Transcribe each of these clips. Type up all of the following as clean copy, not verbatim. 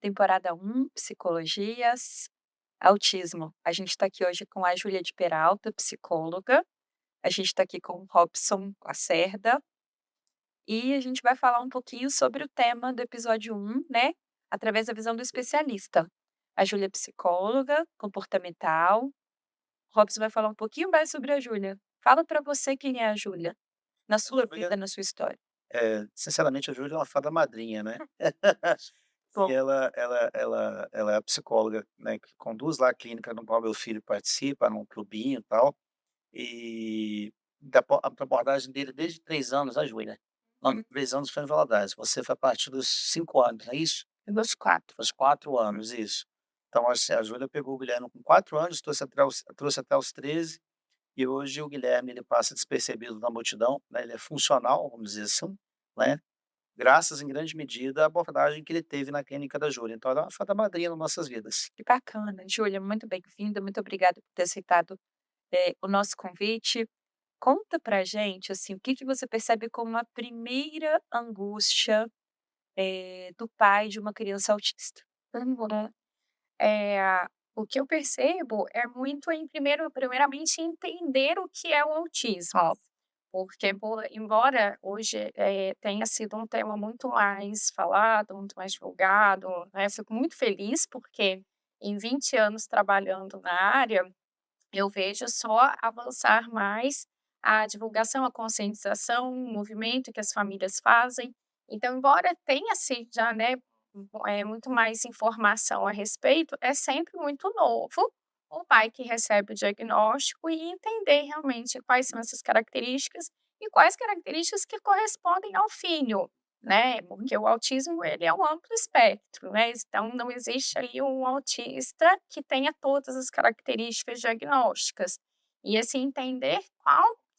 temporada 1, Psicologias, Autismo. A gente está aqui hoje com a Júlia de Peralta, psicóloga, a gente está aqui com o Robson Lacerda, e a gente vai falar um pouquinho sobre o tema do episódio 1, né, através da visão do especialista. A Júlia é psicóloga comportamental, o Robson vai falar um pouquinho mais sobre a Júlia. Fala para você quem é a Júlia, na A sua vida, Júlia, na sua história. sinceramente, a Júlia é uma fada madrinha, né. E Bom, ela é a psicóloga, né, que conduz lá a clínica no qual meu filho participa, num clubinho e tal, e a abordagem dele desde 3 anos, a Júlia. Não, 3 anos foi em Valadares, você foi a partir dos 5 anos, é isso? dos 4. Dos 4 anos, isso. Então, assim, a Júlia pegou o Guilherme com 4 anos, trouxe até os 13, e hoje o Guilherme ele passa despercebido na multidão, né, ele é funcional, vamos dizer assim, né, graças em grande medida à abordagem que ele teve na clínica da Júlia, então ela é uma fada madrinha nas nossas vidas. Que bacana. Júlia, muito bem-vinda, muito obrigada por ter aceitado, o nosso convite. Conta pra gente, assim, o que que você percebe como a primeira angústia, do pai de uma criança autista? Uhum. Eh, o que eu percebo é muito em primeiramente entender o que é o autismo, porque embora hoje, tenha sido um tema muito mais falado, muito mais divulgado, né, fico muito feliz porque em 20 anos trabalhando na área, eu vejo só avançar mais a divulgação, a conscientização, o movimento que as famílias fazem. Então, embora tenha-se já, né, muito mais informação a respeito, é sempre muito novo o pai que recebe o diagnóstico e entender realmente quais são essas características e quais características que correspondem ao filho, né? Uhum. Porque o autismo ele é um amplo espectro, né? Então não existe ali um autista que tenha todas as características diagnósticas. E assim entender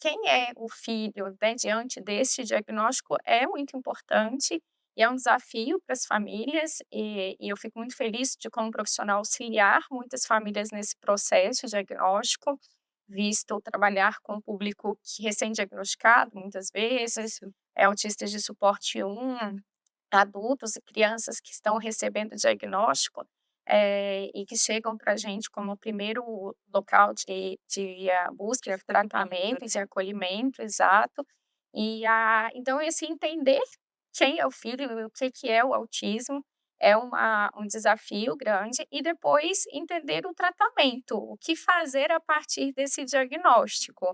quem é o filho, né, diante desse diagnóstico é muito importante e é um desafio para as famílias, e eu fico muito feliz de, como profissional, auxiliar muitas famílias nesse processo diagnóstico, visto trabalhar com o público que recém-diagnosticado, muitas vezes, autistas de suporte 1, adultos e crianças que estão recebendo diagnóstico, e que chegam para a gente como o primeiro local de busca de tratamento, de acolhimento, exato. Então esse entender quem é o filho e o que que é o autismo é um desafio grande, e depois entender o tratamento, o que fazer a partir desse diagnóstico.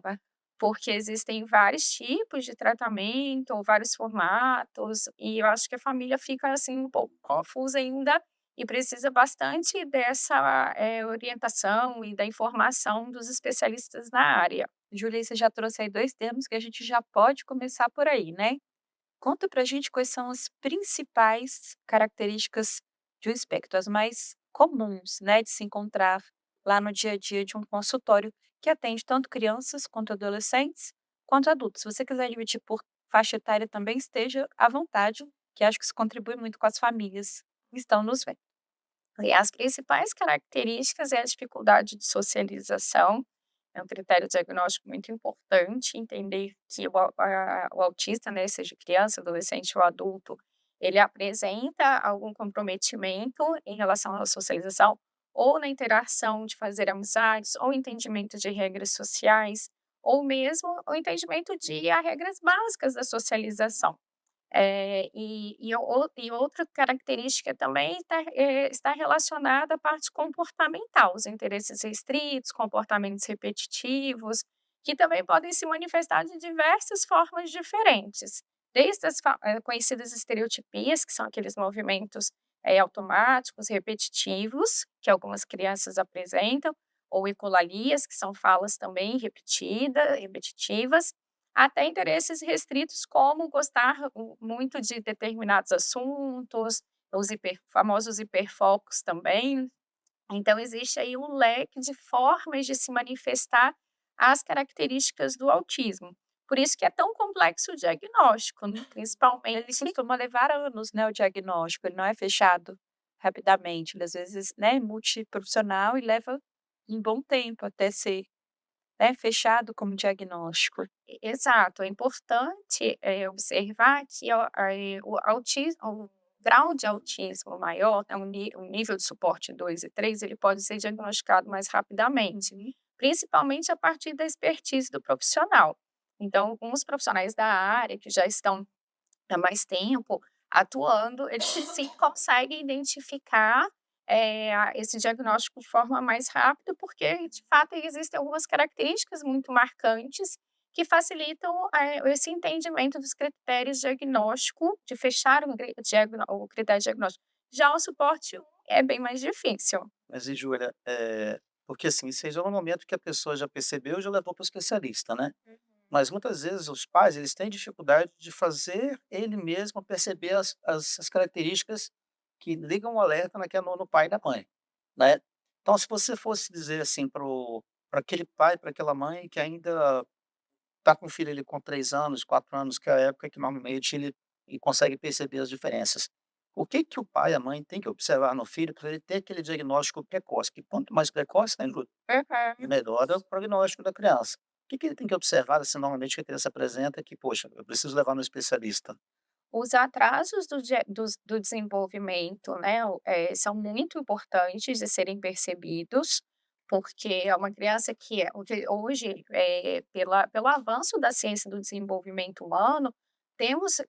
Porque existem vários tipos de tratamento, ou vários formatos, e eu acho que a família fica, assim, um pouco confusa ainda, e precisa bastante dessa, orientação e da informação dos especialistas na área. Júlia, você já trouxe aí 2 termos que a gente já pode começar por aí, né. Conta pra gente quais são as principais características de um espectro, as mais comuns, né, de se encontrar lá no dia a dia de um consultório que atende tanto crianças quanto adolescentes, quanto adultos. Se você quiser dividir por faixa etária também, esteja à vontade, que acho que isso contribui muito com as famílias que estão nos vendo. E as principais características é a dificuldade de socialização, é um critério diagnóstico muito importante, entender que o autista, né, seja criança, adolescente ou adulto, ele apresenta algum comprometimento em relação à socialização, ou na interação de fazer amizades, ou entendimento de regras sociais, ou mesmo o entendimento de regras básicas da socialização. E outra característica também está relacionada à parte comportamental, os interesses restritos, comportamentos repetitivos, que também podem se manifestar de diversas formas diferentes, desde as conhecidas estereotipias, que são aqueles movimentos, automáticos, repetitivos, que algumas crianças apresentam, ou ecolalias, que são falas também repetitivas, até interesses restritos, como gostar muito de determinados assuntos, os famosos hiperfocos também. Então existe aí um leque de formas de se manifestar as características do autismo. Por isso que é tão complexo o diagnóstico, né, Ele principalmente. costuma levar anos, né, o diagnóstico, ele não é fechado rapidamente, ele às vezes, né, multiprofissional e leva um bom tempo até ser, né, fechado como diagnóstico. Exato, é importante, observar que o autismo, grau de autismo maior, né, o nível de suporte 2 e 3, ele pode ser diagnosticado mais rapidamente, principalmente a partir da expertise do profissional. Então, alguns profissionais da área que já estão há mais tempo atuando, eles sim conseguem identificar, esse diagnóstico de forma mais rápida, porque de fato existem algumas características muito marcantes que facilitam, esse entendimento dos critérios diagnóstico, de fechar o critério diagnóstico. Já o suporte 1 é bem mais difícil. Mas e Júlia, porque assim, isso aí já é um momento que a pessoa já percebeu, já levou para o especialista, né. Mas muitas vezes os pais, eles têm dificuldade de fazer ele mesmo perceber as características que ligam o alerta no pai e na mãe, né. Então se você fosse dizer assim para aquele pai, para aquela mãe que ainda está com o filho ali com 3 anos, 4 anos, que é a época que normalmente ele consegue perceber as diferenças. O que que o pai e a mãe têm que observar no filho para ele ter aquele diagnóstico precoce? Que quanto mais precoce, né, Uhum. melhor é o prognóstico da criança. O que que ele tem que observar, assim, normalmente que a criança apresenta que: "Poxa, eu preciso levar no especialista"? Os atrasos do desenvolvimento, né, são muito importantes de serem percebidos, porque é uma criança que hoje, pelo avanço da ciência do desenvolvimento humano, temos,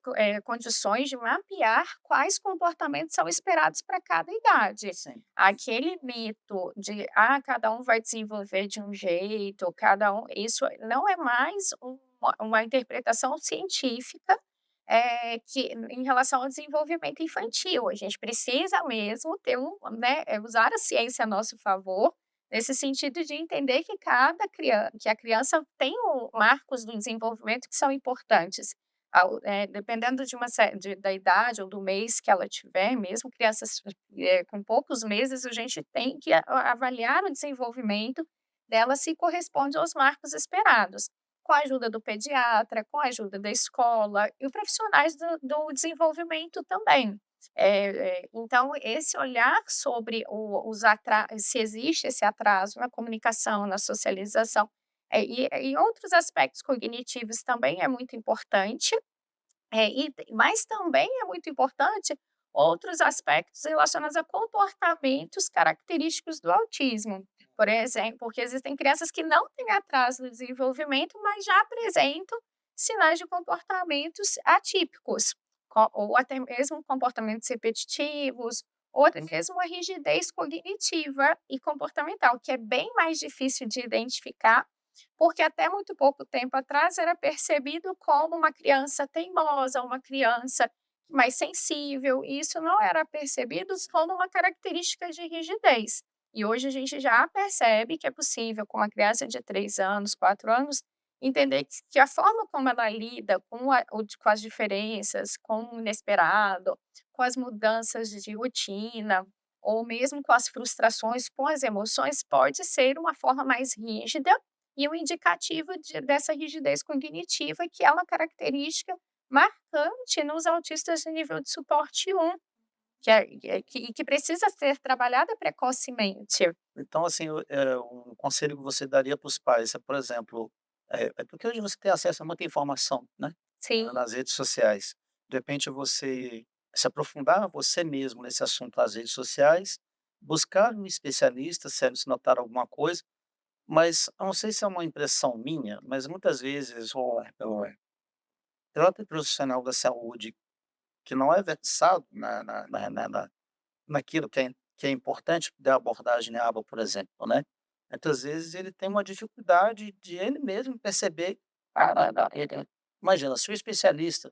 condições de mapear quais comportamentos são esperados para cada idade. Sim. Aquele mito de: "Ah, cada um vai desenvolver de um jeito, cada um", isso não é mais uma interpretação científica, que em relação ao desenvolvimento infantil. A gente precisa mesmo ter usar a ciência a nosso favor, nesse sentido de entender que que a criança tem marcos do desenvolvimento que são importantes. Dependendo de uma sé de da idade ou do mês que ela tiver, mesmo crianças, com poucos meses, a gente tem que avaliar o desenvolvimento dela se corresponde aos marcos esperados, com a ajuda do pediatra, com a ajuda da escola e os profissionais do desenvolvimento também. Então esse olhar sobre se existe esse atraso na comunicação, na socialização, e outros aspectos cognitivos também é muito importante, mas também é muito importante outros aspectos relacionados a comportamentos característicos do autismo. Por exemplo, porque existem crianças que não têm atraso no desenvolvimento, mas já apresentam sinais de comportamentos atípicos, ou até mesmo comportamentos repetitivos, ou até mesmo a rigidez cognitiva e comportamental, que é bem mais difícil de identificar, porque até muito pouco tempo atrás era percebido como uma criança teimosa, uma criança mais sensível, e isso não era percebido como uma característica de rigidez. E hoje a gente já percebe que é possível, com uma criança de 3 anos, 4 anos, entender que a forma como ela lida com as diferenças, com o inesperado, com as mudanças de rotina, ou mesmo com as frustrações, com as emoções, pode ser uma forma mais rígida e um indicativo dessa rigidez cognitiva, que é uma característica marcante nos autistas de nível de suporte 1, que precisa ser trabalhada precocemente. Então, assim, um conselho que você daria para os pais é, por exemplo, porque hoje você tem acesso a muita informação, né, Sim. nas redes sociais. De repente você se aprofundar você mesmo nesse assunto das redes sociais, buscar um especialista se notar alguma coisa, mas eu não sei se é uma impressão minha, mas muitas vezes o próprio profissional da saúde que não é versado naquilo que é importante da abordagem NEABA, por exemplo, né. Muitas vezes ele tem uma dificuldade de ele mesmo perceber imagina, se o especialista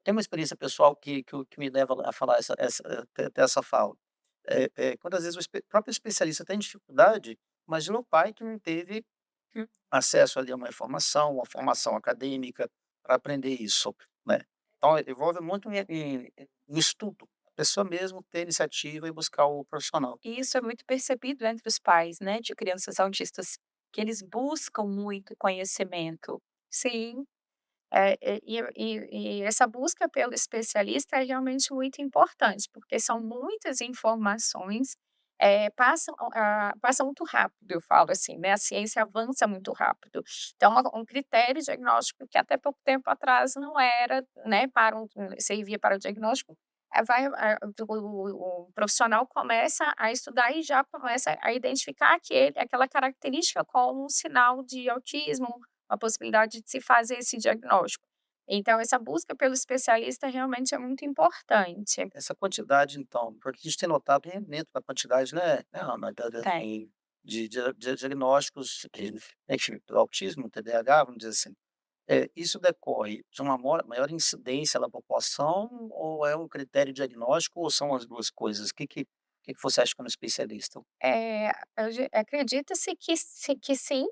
tem uma experiência pessoal que me leva a falar ter essa fala. Quando às vezes próprio especialista tem dificuldade, imagina o pai que não teve acesso ali a uma formação acadêmica para aprender isso, né. Então envolve muito no estudo, a pessoa mesmo ter iniciativa e buscar o profissional. E isso é muito percebido entre os pais, né, de crianças autistas, que eles buscam muito conhecimento. Sim. E essa busca pelo especialista é realmente muito importante, porque são muitas informações, passam muito rápido, eu falo assim, né, a ciência avança muito rápido. Então um critério diagnóstico que até pouco tempo atrás não era, né, servia para o diagnóstico, o profissional começa a estudar e já começa a identificar aquela característica como um sinal de autismo, uma possibilidade de se fazer esse diagnóstico. Então essa busca pelo especialista realmente é muito importante. Essa quantidade então, porque a gente tem notado um aumento da quantidade, né, Ana, Tem. de diagnósticos, enfim, do autismo, TDAH, vamos dizer assim. Isso decorre de uma maior incidência na população ou é um critério diagnóstico ou são as 2 coisas? O que que você acha como especialista? Acredita-se que sim,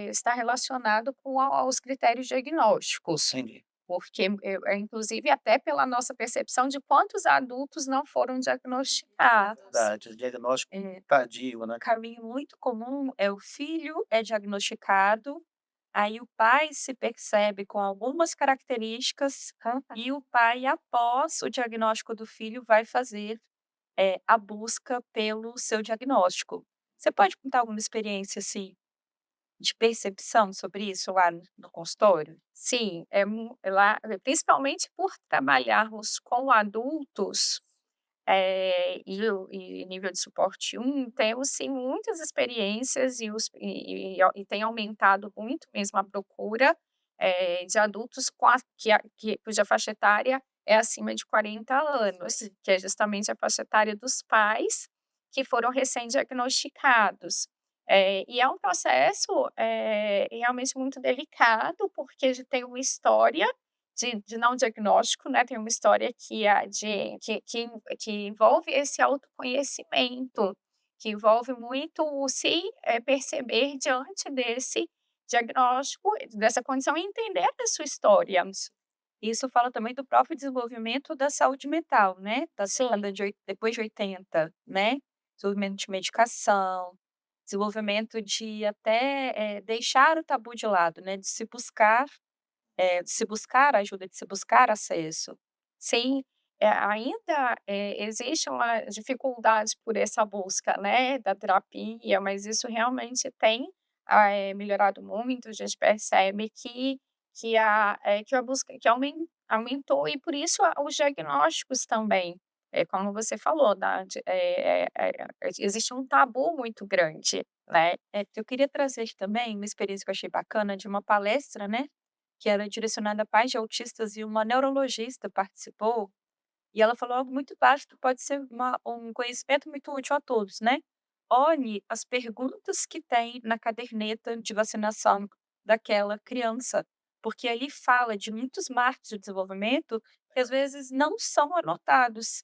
está relacionado com aos critérios diagnósticos, Entendi, porque inclusive até pela nossa percepção de quantos adultos não foram diagnosticados. verdade, o diagnóstico É, tardio, né. caminho muito comum é o filho é diagnosticado, aí o pai se percebe com algumas características e o pai, após o diagnóstico do filho, vai fazer, a busca pelo seu diagnóstico. Você pode contar alguma experiência, assim, de percepção sobre isso lá no consultório? Sim, lá, principalmente por trabalharmos com adultos, e nível de suporte um, temos sim muitas experiências e tem aumentado muito mesmo a procura, de adultos cuja faixa etária é acima de 40 anos, que é justamente a faixa etária dos pais que foram recém-diagnosticados. E é um processo, realmente muito delicado, porque tem uma história de não diagnóstico, né, tem uma história que envolve esse autoconhecimento, que envolve muito o se, perceber diante desse diagnóstico, dessa condição e entender a sua história. Isso fala também do próprio desenvolvimento da saúde mental, né, da Sim, década depois de 80, né, desenvolvimento de medicação, desenvolvimento de até, deixar o tabu de lado, né, de se buscar ajuda, de se buscar acesso. sim, ainda, existe uma dificuldade por essa busca, né, da terapia, mas isso realmente tem, melhorado muito, a gente percebe que a busca que aumentou e por isso os diagnósticos também, como você falou, existe um tabu muito grande, né. Eu queria trazer também uma experiência que eu achei bacana de uma palestra, né, que era direcionada a pais de autistas e uma neurologista participou, e ela falou algo muito básico, pode ser um conhecimento muito útil a todos, né. Olhe as perguntas que tem na caderneta de vacinação daquela criança, porque ali fala de muitos marcos de desenvolvimento que às vezes não são anotados,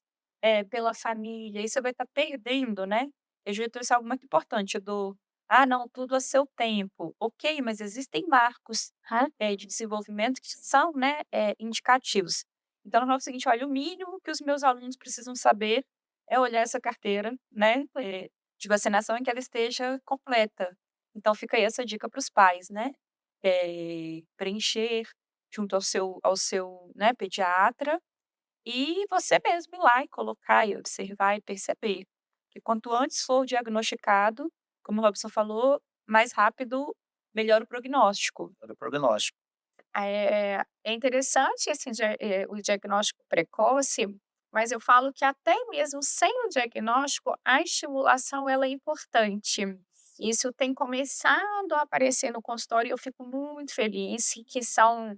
pela família, e você vai estar perdendo, né. Eu já trouxe algo muito importante do: "Ah não, tudo a seu tempo". Ok, mas existem marcos, de desenvolvimento que são, né, indicativos. Então, ela fala o seguinte: "Olha, o mínimo que os meus alunos precisam saber é olhar essa carteira, né, de vacinação em que ela esteja completa". Então fica aí essa dica para os pais, né, preencher junto ao seu, né, pediatra, e você mesmo ir lá e colocar e observar e perceber, que quanto antes for diagnosticado, como o Robson falou, mais rápido melhora o prognóstico. Era o prognóstico. É interessante o diagnóstico precoce, mas eu falo que até mesmo sem o diagnóstico, a estimulação ela é importante. Isso tem começado a aparecer no consultório e eu fico muito feliz que são,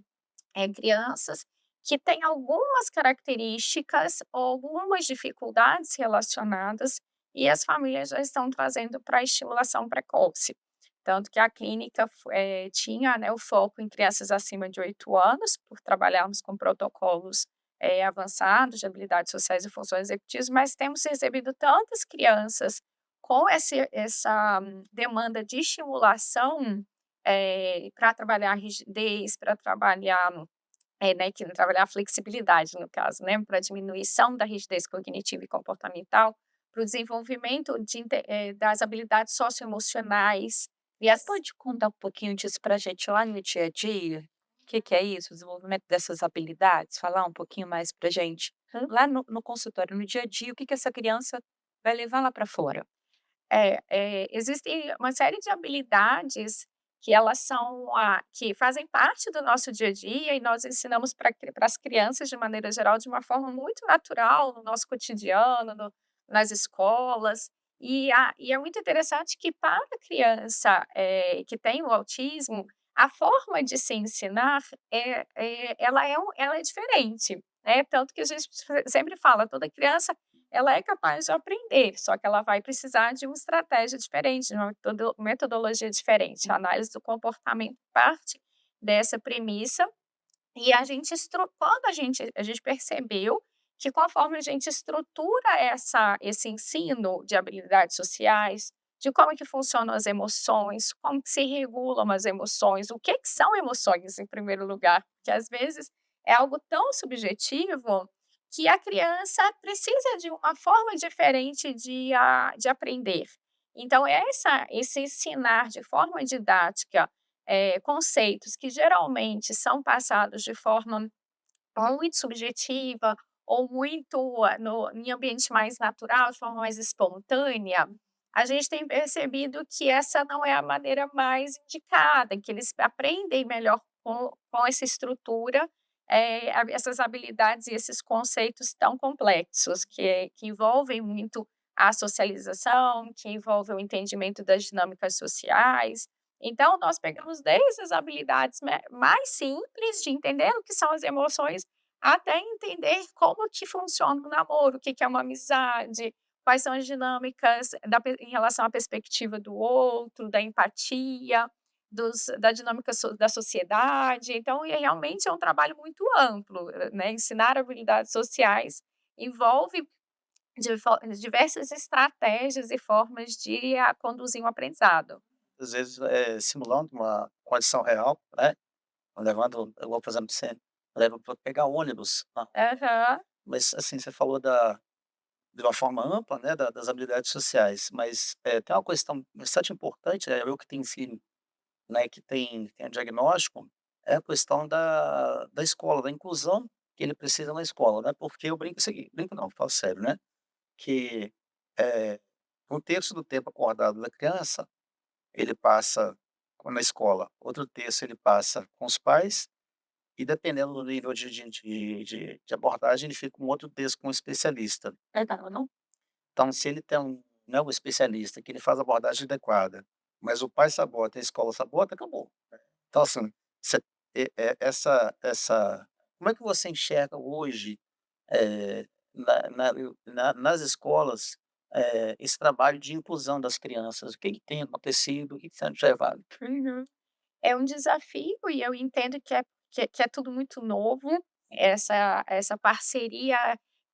crianças que têm algumas características ou algumas dificuldades relacionadas e as famílias já estão trazendo para a estimulação precoce. Tanto que a clínica tinha, né, o foco em crianças acima de 8 anos, por trabalharmos com protocolos, avançados de habilidades sociais e funções executivas, mas temos recebido tantas crianças com essa demanda de estimulação, para trabalhar a rigidez, para trabalhar, que trabalhar a flexibilidade no caso, né, para diminuição da rigidez cognitiva e comportamental, para o desenvolvimento das habilidades socioemocionais e Você as pode contar um pouquinho disso pra gente lá no dia a dia? O que que é isso, o desenvolvimento dessas habilidades? Falar um pouquinho mais pra gente? Lá no consultório, no dia a dia, o que que essa criança vai levar lá para fora? existem uma série de habilidades que elas são que fazem parte do nosso dia a dia e nós ensinamos para as crianças, de maneira geral, de uma forma muito natural no nosso cotidiano, nas escolas. E é muito interessante que para a criança, que tem o autismo, a forma de se ensinar ela é diferente, né, tanto que a gente sempre fala: toda criança ela é capaz de aprender, só que ela vai precisar de uma estratégia diferente, de uma metodologia diferente. A análise do comportamento parte dessa premissa e quando a gente percebeu que conforme a gente estrutura esse ensino de habilidades sociais, de como é que funcionam as emoções, como que se regulam as emoções, o que são emoções em primeiro lugar, porque às vezes é algo tão subjetivo que a criança precisa de uma forma diferente de aprender. Então esse ensinar de forma didática, conceitos que geralmente são passados de forma ou muito subjetiva ou muito em ambiente mais natural, de forma mais espontânea, a gente tem percebido que essa não é a maneira mais indicada, que eles aprendem melhor com essa estrutura, essas habilidades e esses conceitos tão complexos, que envolvem muito a socialização, que envolvem o entendimento das dinâmicas sociais. Então, nós pegamos desde as habilidades mais simples de entender o que são as emoções, até entender como que funciona o namoro, o que que é uma amizade, quais são as dinâmicas em relação à perspectiva do outro, da empatia, da dinâmica da sociedade. Então, realmente é um trabalho muito amplo, né? Ensinar habilidades sociais envolve diversas estratégias e formas de conduzir um aprendizado. Às vezes, simulando uma condição real, né, levando igual fazendo você leva para pegar ônibus, né, Aham. mas, assim, você falou de uma forma ampla, né, das habilidades sociais, mas, tem uma questão bastante importante, eu que tenho filho, né, que tem diagnóstico, é a questão da escola, da inclusão que ele precisa na escola, né, porque eu brinco o seguinte brinco não, falo sério, né, que, eh, 1/3 do tempo acordado da criança, ele passa na escola, outro terço ele passa com os pais, e dependendo do nível de abordagem, ele fica um outro terço com um especialista. Legal, não? Então, se ele tem né, um especialista que ele faz a abordagem adequada, mas o pai sabota, a escola sabota, acabou. Então, assim, você essa como é que você enxerga hoje, nas escolas, esse trabalho de inclusão das crianças? O que que tem acontecido? O que que você tem observado? Uhum. É um desafio e eu entendo que é tudo muito novo, essa parceria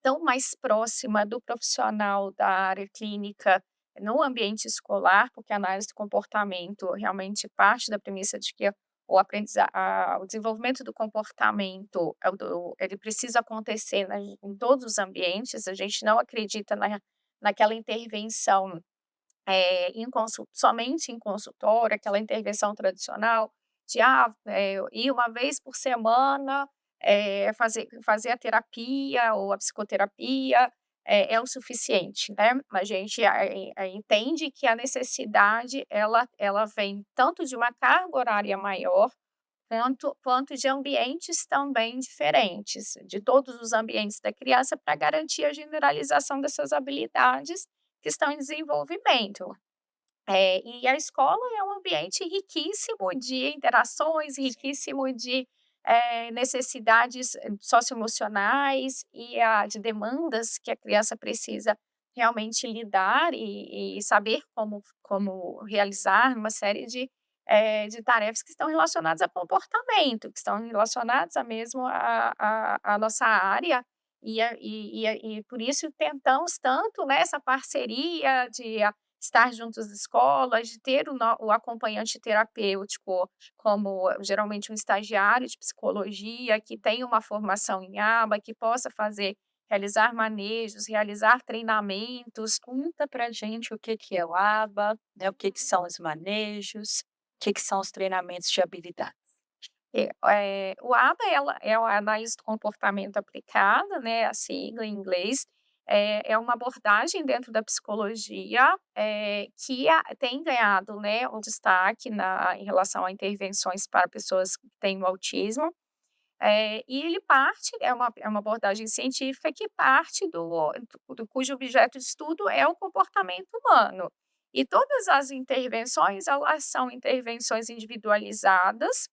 tão mais próxima do profissional da área clínica no ambiente escolar, porque a análise do comportamento realmente parte da premissa de que o desenvolvimento do comportamento ele precisa acontecer em todos os ambientes, a gente não acredita naquela intervenção somente em consultório, aquela intervenção tradicional de, ir uma vez por semana, fazer a terapia ou a psicoterapia, é o suficiente, né. A gente entende que a necessidade ela vem tanto de uma carga horária maior, quanto de ambientes também diferentes, de todos os ambientes da criança, para garantir a generalização dessas habilidades que estão em desenvolvimento. E a escola é um ambiente riquíssimo de interações, riquíssimo de, necessidades socioemocionais de demandas que a criança precisa realmente lidar e saber como realizar uma série de tarefas que estão relacionadas a comportamento, que estão relacionadas a mesmo a nossa área, e por isso tentamos tanto, né, essa parceria de estar juntos às escolas, de ter o acompanhante terapêutico, como geralmente um estagiário de psicologia, que tem uma formação em aba, que possa realizar manejos, realizar treinamentos. Conta pra gente o que que é o ABA, né, o que que são os manejos, o que que são os treinamentos de habilidade. O ABA ela é a análise do comportamento aplicada, né, a sigla em inglês, é uma abordagem dentro da psicologia, que tem ganhado, né, um destaque em relação a intervenções para pessoas que têm o autismo. E ele parte é uma abordagem científica que parte do cujo objeto de estudo é o comportamento humano. E todas as intervenções, elas são intervenções individualizadas,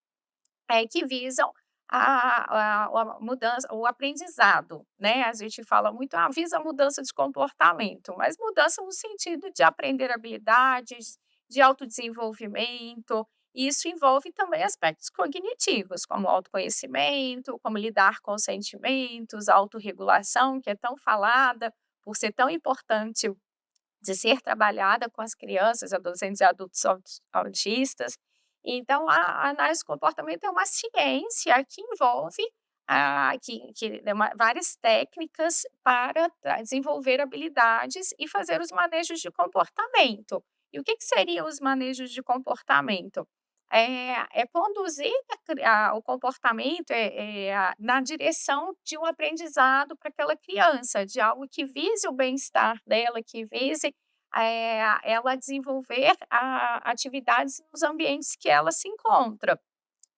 que visam a mudança, o aprendizado, né. A gente fala muito: "Ah, visa a mudança de comportamento", mas mudança no sentido de aprender habilidades, de autodesenvolvimento, e isso envolve também aspectos cognitivos, como autoconhecimento, como lidar com sentimentos, autorregulação, que é tão falada, por ser tão importante de ser trabalhada com as crianças, adolescentes e adultos autistas. Então, a análise do comportamento é uma ciência que envolve que é várias técnicas para desenvolver habilidades e fazer os manejos de comportamento. E o que seriam os manejos de comportamento? É conduzir o comportamento na direção de um aprendizado para aquela criança, de algo que vise o bem-estar dela, que vise ela desenvolver atividades nos ambientes que ela se encontra.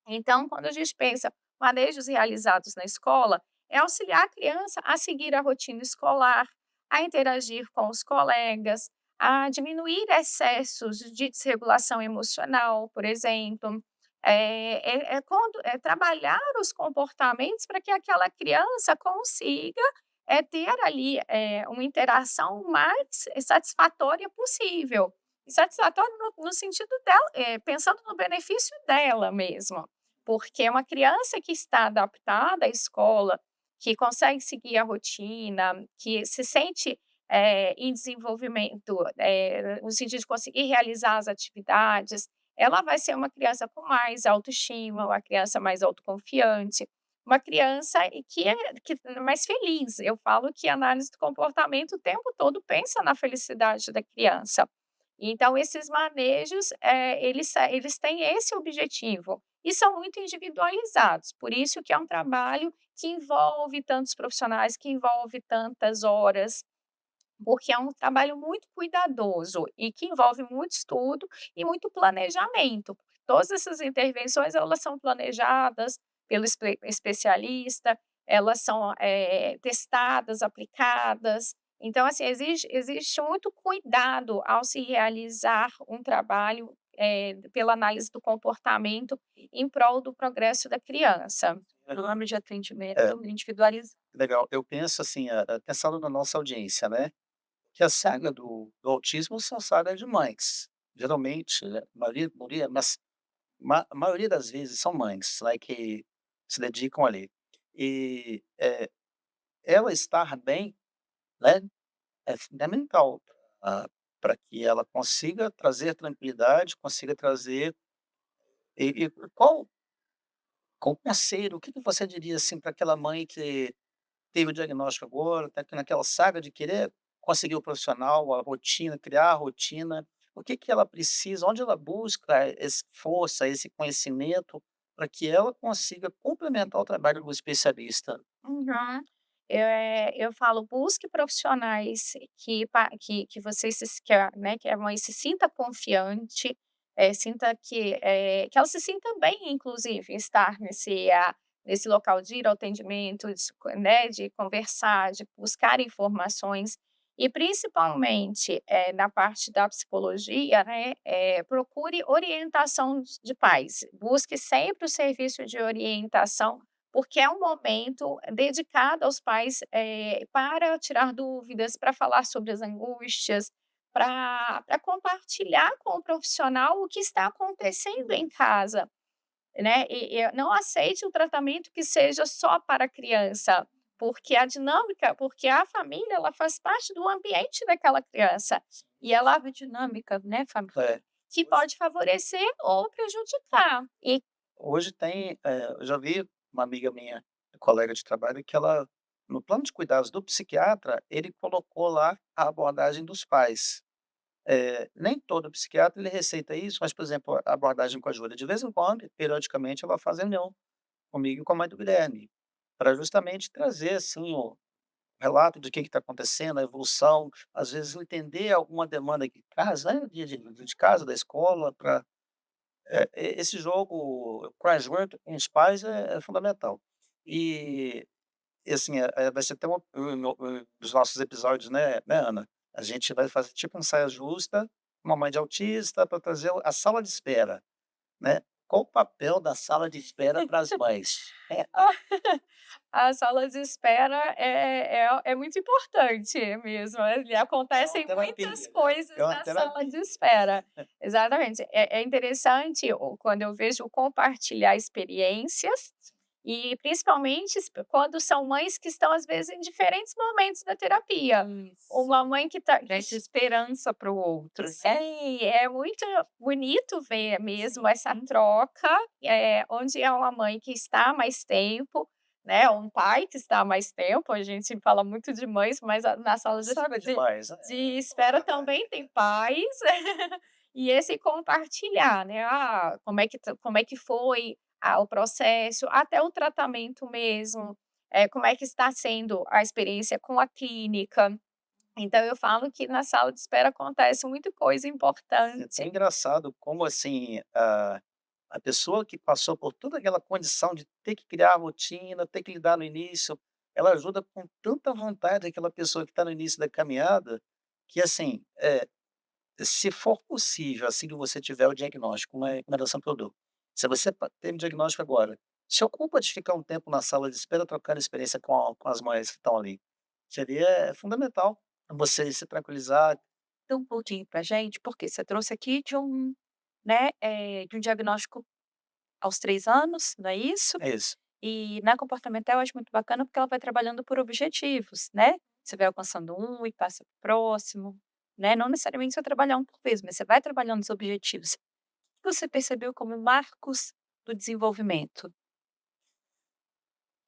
Então, quando a gente pensa manejos realizados na escola, é auxiliar a criança a seguir a rotina escolar, a interagir com os colegas, a diminuir excessos de desregulação emocional, por exemplo. É trabalhar os comportamentos para que aquela criança consiga ter ali uma interação mais satisfatória possível. E satisfatória no sentido dela, pensando no benefício dela mesma. Porque uma criança que está adaptada à escola, que consegue seguir a rotina, que se sente, em desenvolvimento, no sentido de conseguir realizar as atividades, ela vai ser uma criança com mais autoestima, uma criança mais autoconfiante, uma criança que é mais feliz. Eu falo que a análise do comportamento o tempo todo pensa na felicidade da criança. Então esses manejos, eles têm esse objetivo e são muito individualizados, por isso que é um trabalho que envolve tantos profissionais, que envolve tantas horas, porque é um trabalho muito cuidadoso e que envolve muito estudo e muito planejamento. Todas essas intervenções, elas são planejadas pelo especialista, elas são, testadas, aplicadas. Então, assim, existe muito cuidado ao se realizar um trabalho, pela análise do comportamento em prol do progresso da criança. Plano de atendimento É, individualizado. legal. Eu penso assim, pensando na nossa audiência, né, que a saga do autismo são sagas de mães. Geralmente, né, a maioria das vezes são mães, né, que se dedicam ali. E, ela estar bem, né, é fundamental para que ela consiga trazer tranquilidade, consiga trazer e qual conselho, o que que você diria, assim, para aquela mãe que teve o diagnóstico agora, está aqui naquela saga de querer conseguir o profissional, a rotina, criar a rotina, o que que ela precisa, onde ela busca essa força, esse conhecimento, para que ela consiga complementar o trabalho do especialista? Uhum. Eu falo, busque profissionais que você que a mãe se sinta confiante, sinta que ela se sinta bem, inclusive, em estar nesse local de ir ao atendimento, de conversar, de buscar informações e, principalmente, na parte da psicologia, né, procure orientação de pais. Busque sempre o serviço de orientação porque é um momento dedicado aos pais, para tirar dúvidas, para falar sobre as angústias, para compartilhar com o profissional o que está acontecendo em casa, né. E não aceite um tratamento que seja só para a criança, porque a família, ela faz parte do ambiente daquela criança, e ela A dinâmica, né, É, que hoje pode favorecer ou prejudicar. E hoje tem, eu já vi uma amiga minha, colega de trabalho, que ela no plano de cuidados do psiquiatra, ele colocou lá a abordagem dos pais. Nem todo psiquiatra ele receita isso, mas, por exemplo, a abordagem com a Júlia, de vez em quando, periodicamente, ela faz reunião comigo e com a mãe do Guilherme, para justamente trazer, assim, relato de que está acontecendo, a evolução, às vezes entender alguma demanda de casa, né, de casa, da escola, para esse jogo crossword com os pais é fundamental. E assim, vai ser até um dos nossos episódios, né, Ana, a gente vai fazer tipo um saia justa, uma mãe de autista, para trazer a sala de espera, né. Qual o papel da sala de espera para as mães? A sala de espera é muito importante mesmo, ali É uma acontecem muitas terapia, é coisas uma na sala terapia. de espera. Exatamente. É interessante quando eu vejo compartilhar experiências, e principalmente quando são mães que estão, às vezes, em diferentes momentos da terapia. Isso. Uma mãe que está Traz esperança para o outro, né. sim, é muito bonito ver mesmo essa Sim. troca, onde é uma mãe que está há mais tempo, né, um pai que está há mais tempo, a gente fala muito de mães, mas na sala Sabe demais, né. de espera também tem pais, e esse compartilhar, né, como é que foi, o processo, até o tratamento mesmo, como é que está sendo a experiência com a clínica. Então eu falo que na sala de espera acontece muita coisa É tão importante. engraçado como, assim, a pessoa que passou por toda aquela condição de ter que criar a rotina, ter que lidar no início, ela ajuda com tanta vontade aquela pessoa que está no início da caminhada, que assim, se for possível, assim que você tiver o diagnóstico, uma recomendação que eu dou, se você teve o diagnóstico agora, se ocupa de ficar um tempo na sala de espera trocando experiência com as mães que estão ali. Seria fundamental você se tranquilizar. Dá um pouquinho pra gente, porque você trouxe aqui de um, né, de um diagnóstico aos 3 anos, não é isso? É isso. E na comportamental eu acho muito bacana, porque ela vai trabalhando por objetivos, né. Você vai alcançando um e passa para o próximo, né, não necessariamente você vai trabalhar um por vez, mas você vai trabalhando os objetivos. O que você percebeu como marcos do desenvolvimento?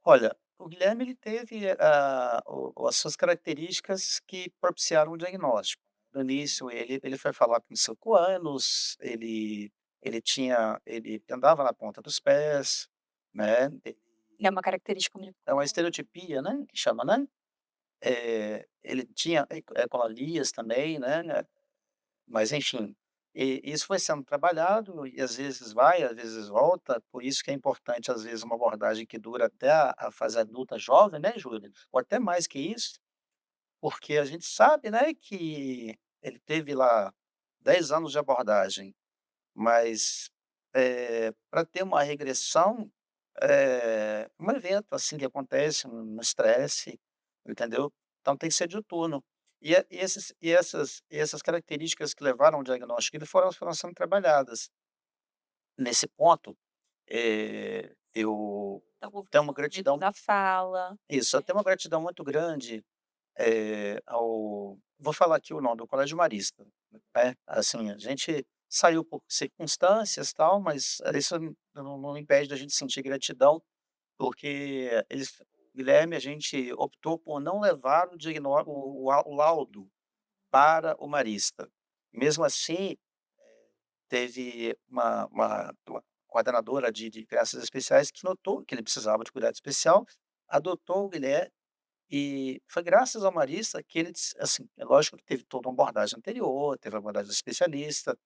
Olha, o Guilherme ele teve, as suas características que propiciaram o diagnóstico. No início ele foi falar com 5 anos, ele andava na ponta dos pés, né, É uma característica muito é uma comum. estereotipia, né, que chama, né. Ele tinha ecolalias também, né, mas enfim, isso foi sendo trabalhado e às vezes vai, às vezes volta, por isso que é importante, às vezes, uma abordagem que dura até a fase adulta jovem, né, Júlia, ou até mais que isso, porque a gente sabe, né, que ele teve lá 10 anos de abordagem, mas, pra ter uma regressão, um evento, assim, que acontece, um estresse, entendeu? Então tem que ser diuturno. E essas características que levaram ao diagnóstico ele foram sendo trabalhadas. Nesse ponto, eu Então o tenho uma desenvolvimento gratidão da fala, isso, eu né. tenho uma gratidão muito grande, vou falar aqui o nome, do Colégio Marista, né, assim, a gente saiu por circunstâncias, tal, mas isso não impede da gente sentir gratidão, porque eles Guilherme, a gente optou por não levar o diagnó o laudo para o Marista. Mesmo assim, teve uma coordenadora de crianças especiais que notou que ele precisava de cuidado especial, adotou o Guilherme e foi graças ao Marista que ele assim, é lógico que teve toda uma abordagem anterior, teve a abordagem do especialista,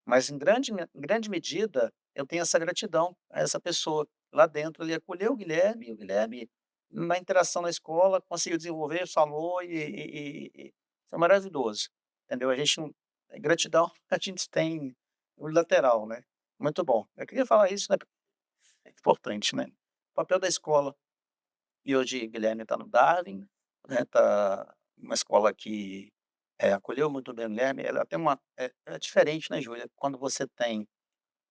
mas em grande medida eu tenho essa gratidão a essa pessoa. Lá dentro ele acolheu o Guilherme, e o Guilherme na interação na escola conseguiu desenvolver, falou e foi maravilhoso, entendeu? A gente não gratidão a gente tem unilateral, né. Muito bom. Eu queria falar isso, né, é importante, né. O papel da escola, e hoje Guilherme está no Darwin, né, tá uma escola que, acolheu muito bem o Guilherme, ela tem é diferente, né, Júlia, quando você tem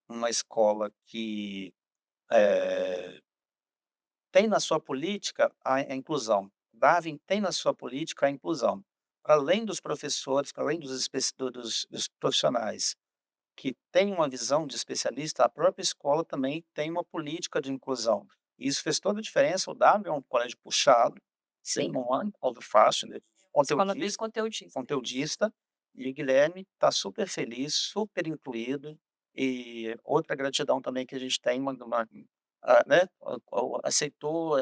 uma escola que, eh, tem na sua política a inclusão. Darwin tem na sua política a inclusão. Para além dos professores, para além dos dos profissionais que têm uma visão de especialista, a própria escola também tem uma política de inclusão. E isso fez toda a diferença. O Darwin é um colégio puxado, ele Sim, não é um colégio fácil, né, escola bem conteudista conteudista. conteudista, e o Guilherme está super feliz, super incluído, e outra gratidão também que a gente tem, né, aceitou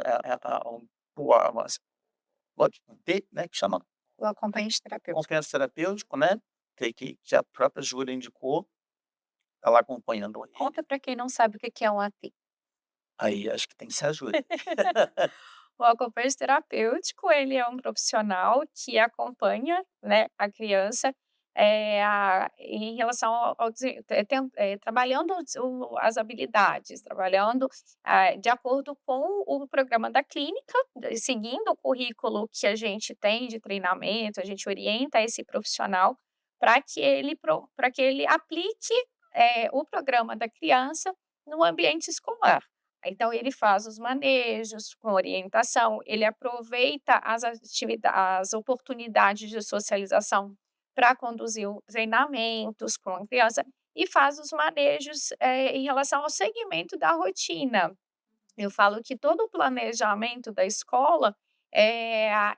o pode ter, né, que chama O acompanhante terapêutico. compensa terapêutico, né, que a própria Júlia indicou, tá lá acompanhando ele. Conta para quem não sabe o que que é um AT. Aí acho que tem que ser a Júlia. O acompanhante terapêutico, ele é um profissional que acompanha, né, a criança, em relação ao trabalhando as habilidades, trabalhando, de acordo com o programa da clínica, seguindo o currículo que a gente tem de treinamento, a gente orienta esse profissional para que ele aplique, o programa da criança no ambiente escolar. Então ele faz os manejos com orientação, ele aproveita as oportunidades de socialização para conduzir o treinamentos com a criança e faz os manejos, em relação ao segmento da rotina. Eu falo que todo o planejamento da escola,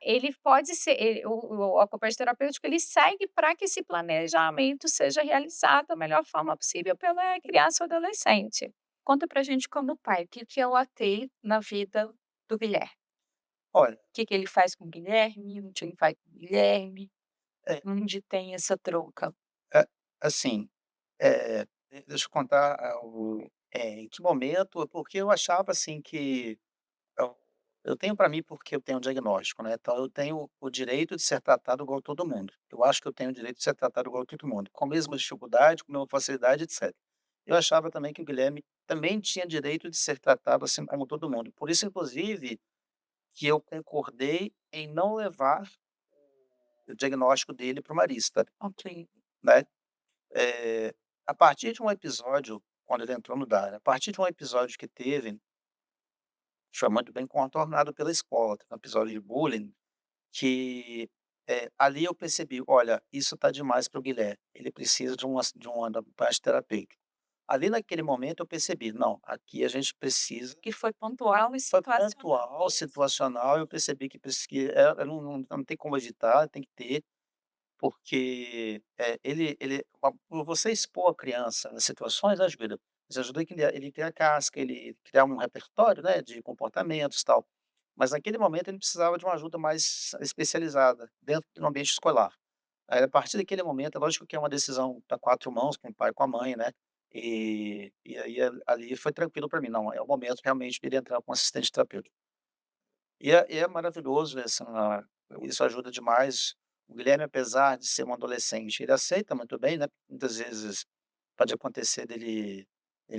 ele pode ser o acompanhante terapêutico ele segue para que esse planejamento seja realizado da melhor forma possível pela criança ou adolescente. Conta pra gente como pai, o que que é o AT na vida do Guilherme? Olha, O que que ele faz com o Guilherme, onde ele vai com o Guilherme, é onde tem essa troca? é assim, deixa eu contar, em que momento porque eu achava, assim, que eu eu tenho para mim, porque eu tenho um diagnóstico, né, então eu tenho o direito de ser tratado igual todo mundo. Eu acho que eu tenho o direito de ser tratado igual todo mundo, com a mesma dificuldade, com a mesma facilidade, etcétera. Eu achava também que o Guilherme também tinha direito de ser tratado assim como todo mundo. Por isso, inclusive, que eu concordei em não levar o diagnóstico dele para o Marista, Ok, né. Eh, a partir de um episódio, quando ele entrou no DARA, a partir de um episódio que teve, foi muito bem contornado pela escola, teve um episódio de bullying que, ali eu percebi: "Olha, isso está demais para o Guilherme, ele precisa de um acompanhante terapêutico". Ali naquele momento eu percebi: "Não, aqui a gente precisa". que foi pontual e Foi situacional. pontual, situacional, eu percebi que não tem como evitar, tem que ter, porque, por você expor a criança nas situações ajuda, mas ajuda que ele criar casca, ele criar um repertório, né, de comportamentos, e tal. Mas naquele momento ele precisava de uma ajuda mais especializada dentro do ambiente escolar. Aí a partir daquele momento, é lógico que é uma decisão a 4 mãos, com o pai e com a mãe, né, e aí ali foi tranquilo para mim, não, é o momento realmente dele entrar com assistente terapêutico. E é maravilhoso isso ajuda demais. O Guilherme, apesar de ser um adolescente, ele aceita muito bem, né, muitas vezes pode acontecer ele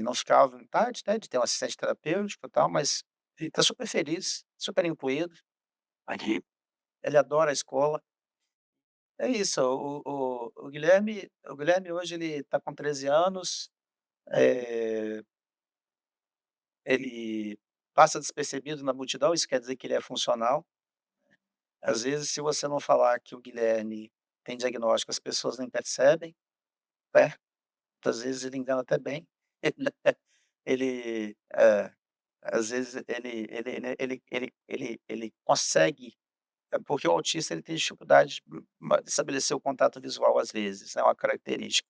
não ficar à vontade, né, de ter um assistente terapêutico e tal, mas ele está super feliz, super incluído ali, ele adora a escola. É isso, o Guilherme hoje ele está com 13 anos, eh, ele passa despercebido na multidão, isso quer dizer que ele é funcional. Às vezes, se você não falar que o Guilherme tem diagnóstico, as pessoas nem percebem, né, muitas vezes ele engana até bem. Ele, às vezes ele consegue porque o autista ele tem dificuldade de estabelecer o contato visual às vezes, é uma característica,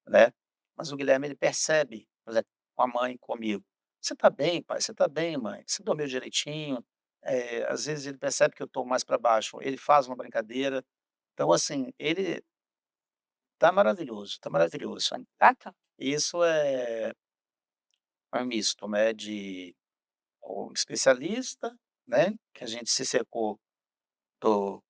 né. Mas o Guilherme ele percebe, por exemplo, com a mãe, comigo: "Você está bem pai? Você está bem mãe? Você dormiu direitinho?". Às vezes ele percebe que eu estou mais para baixo, ele faz uma brincadeira. Então assim, ele tá maravilhoso, sabe. Bacana. Isso é um misto, né, de um especialista, né, que a gente se cercou do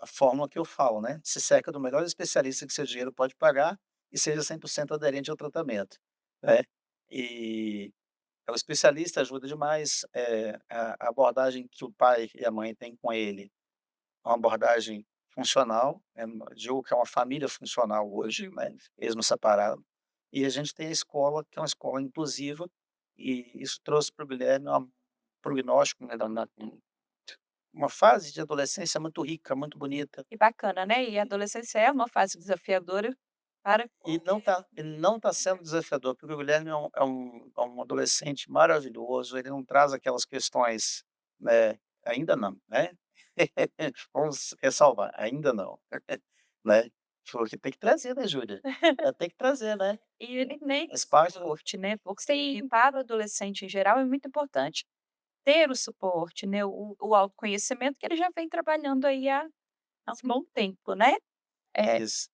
a fórmula que eu falo, né, se cerca do melhor especialista que seu dinheiro pode pagar e seja 100% aderente ao tratamento, né. E o especialista ajuda demais, a abordagem que o pai e a mãe têm com ele, é uma abordagem funcional, digo que é uma família funcional hoje, né, mesmo separado. E a gente tem a escola, que é uma escola inclusiva, e isso trouxe para o Guilherme uma prognóstico, né, uma fase de adolescência muito rica, muito bonita, Que bacana, né, e a adolescência é uma fase desafiadora para e qualquer ele não está sendo desafiador, porque o Guilherme é um adolescente maravilhoso, ele não traz aquelas questões, né, ainda não, né. Vamos ressalvar, ainda não, né, porque tem que trazer, né, Júlia? Tem que trazer, né, e ele nem faz parte do suporte, né, porque para o adolescente em geral é muito importante ter o suporte, né, o autoconhecimento que ele já vem trabalhando aí há um bom tempo, né. É Isso.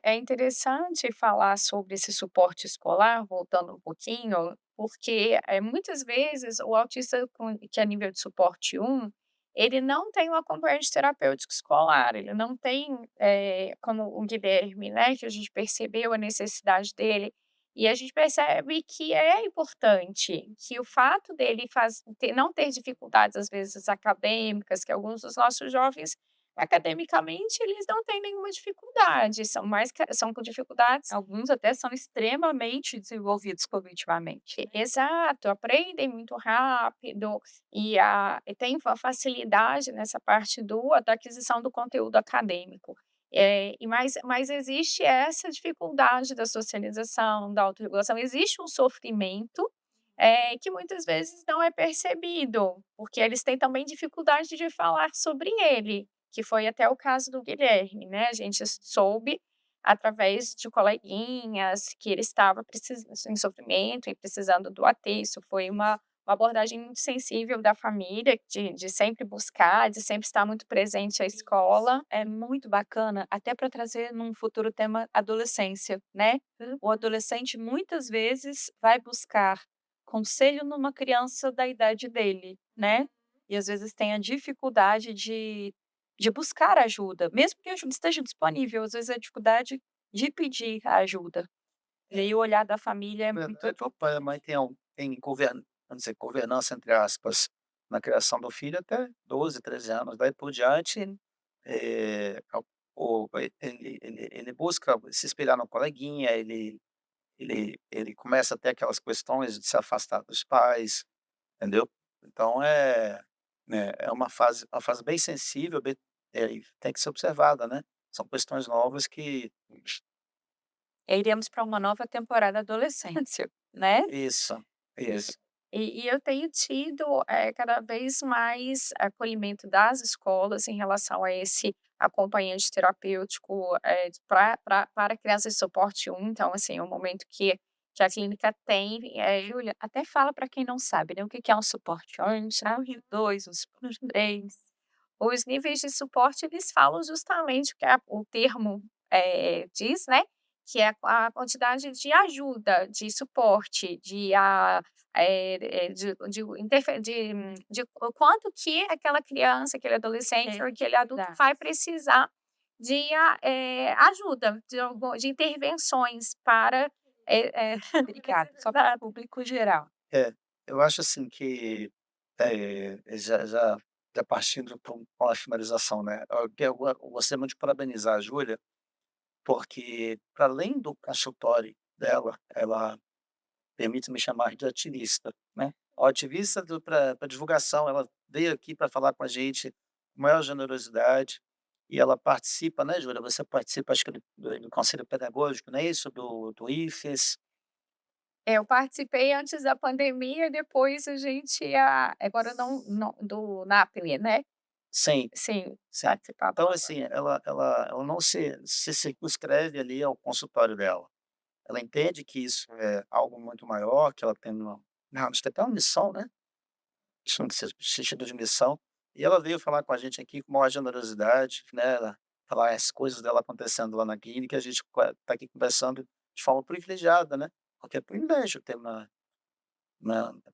é interessante falar sobre esse suporte escolar, voltando um pouquinho, porque, muitas vezes o autista que é nível de suporte 1, ele não tem um acompanhante terapêutico escolar, ele não tem, como o Guilherme, né, que a gente percebeu a necessidade dele, e a gente percebe que é importante, que o fato dele não ter dificuldades, às vezes, acadêmicas, que alguns dos nossos jovens academicamente, eles não têm nenhuma dificuldade, são com dificuldades. Alguns até são extremamente desenvolvidos cognitivamente, né. Exato, aprendem muito rápido e tem uma facilidade nessa parte da aquisição do conteúdo acadêmico. Mas existe essa dificuldade da socialização, da autorregulação, existe um sofrimento, que muitas vezes não é percebido, porque eles têm também dificuldade de falar sobre ele, que foi até o caso do Guilherme, né, a gente soube através de coleguinhas que ele estava em sofrimento e precisando do AT, isso foi uma abordagem muito sensível da família, de sempre buscar, de sempre estar muito presente à Isso, escola. é muito bacana, até para trazer num futuro tema adolescência, né. O adolescente muitas vezes vai buscar conselho numa criança da idade dele, né, e às vezes tem a dificuldade de buscar ajuda, mesmo que a ajuda esteja disponível, às vezes a dificuldade de pedir a ajuda. E aí o olhar da família é Na muito. verdade, o pai e a mãe tem vamos dizer, governança, entre aspas, na criação do filho até 12, 13 anos, daí por diante, ele busca se espelhar no coleguinha, ele começa a ter aquelas questões de se afastar dos pais, entendeu. Então é uma fase bem sensível, e tem que ser observada, né. São questões novas que E aí iremos para uma nova temporada adolescência, né. isso, E isso. e eu tenho tido, cada vez mais acolhimento das escolas em relação a esse acompanhante terapêutico, para crianças de suporte 1, então, assim, é um momento que a clínica tem, Júlia, até fala para quem não sabe, né, o que que é um suporte antes, né, o 2, o suporte 3. os níveis de suporte, eles falam justamente o que o termo, diz, né, que é a quantidade de ajuda, de suporte, de o quanto que aquela criança, aquele adolescente ou aquele adulto Exato. vai precisar de ajuda, de intervenções para, Obrigada, só para o público geral. É, eu acho assim que, já partindo para uma finalização, né, eu gostaria muito de parabenizar a Júlia, porque para além do consultório dela, ela permite me chamar de ativista, né. O ativista para divulgação, ela veio aqui para falar com a gente com maior generosidade, e ela participa, né, Júlia, você participa acho que do conselho pedagógico, não é isso? Do IFES. Eu participei antes da pandemia, depois a gente agora não do NAPNE, né. Sim. Sim, Sim. participava. Então, assim, ela não se circunscreve ali ao consultório dela. Ela entende que isso é algo muito maior, que ela tem acho que até uma missão, né, chama de sentido de missão, e ela veio falar com a gente aqui com maior generosidade, né, falar as coisas dela acontecendo lá na clínica, a gente está aqui conversando de forma privilegiada, né, porque é privilégio ter uma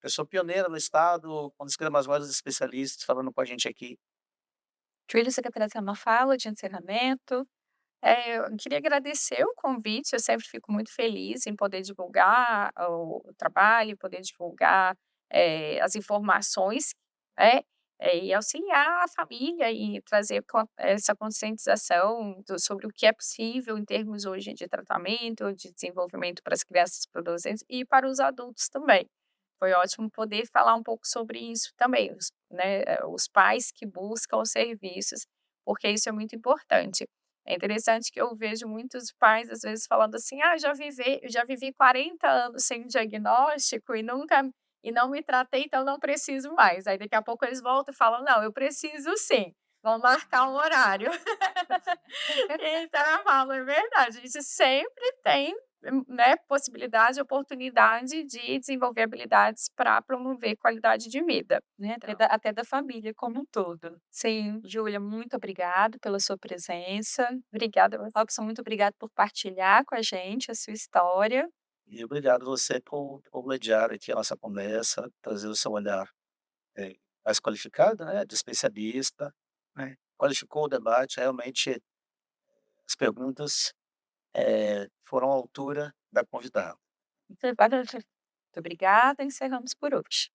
pessoa pioneira no estado, com as maiores especialistas falando com a gente aqui. Júlia, você quer trazer uma fala de encerramento? Eu queria agradecer o convite, eu sempre fico muito feliz em poder divulgar o trabalho, poder divulgar, as informações, né, e auxiliar a família e trazer essa conscientização sobre o que é possível em termos hoje de tratamento, de desenvolvimento para as crianças e para os adolescentes e para os adultos também. Foi ótimo poder falar um pouco sobre isso também, os pais que buscam os serviços, porque isso é muito importante. É interessante que eu vejo muitos pais, às vezes, falando assim: "Ah, já vivi 40 anos sem diagnóstico e não me tratei, então não preciso mais". Aí daqui a pouco eles voltam e falam: "Não, eu preciso sim, vamos marcar um horário". Então eu falo: "É verdade, a gente sempre tem né, possibilidade, oportunidade de desenvolver habilidades para promover qualidade de vida. Né, Então, até da família como um todo. sim, Júlia, muito obrigado pela sua presença. obrigada a você. Robson, muito obrigado por partilhar com a gente a sua história. E obrigado você por mediar aqui a nossa conversa, trazer o seu olhar, mais qualificado, né, de especialista, né, qualificou o debate, realmente as perguntas, foram à altura da convidada. Muito obrigada, encerramos por hoje.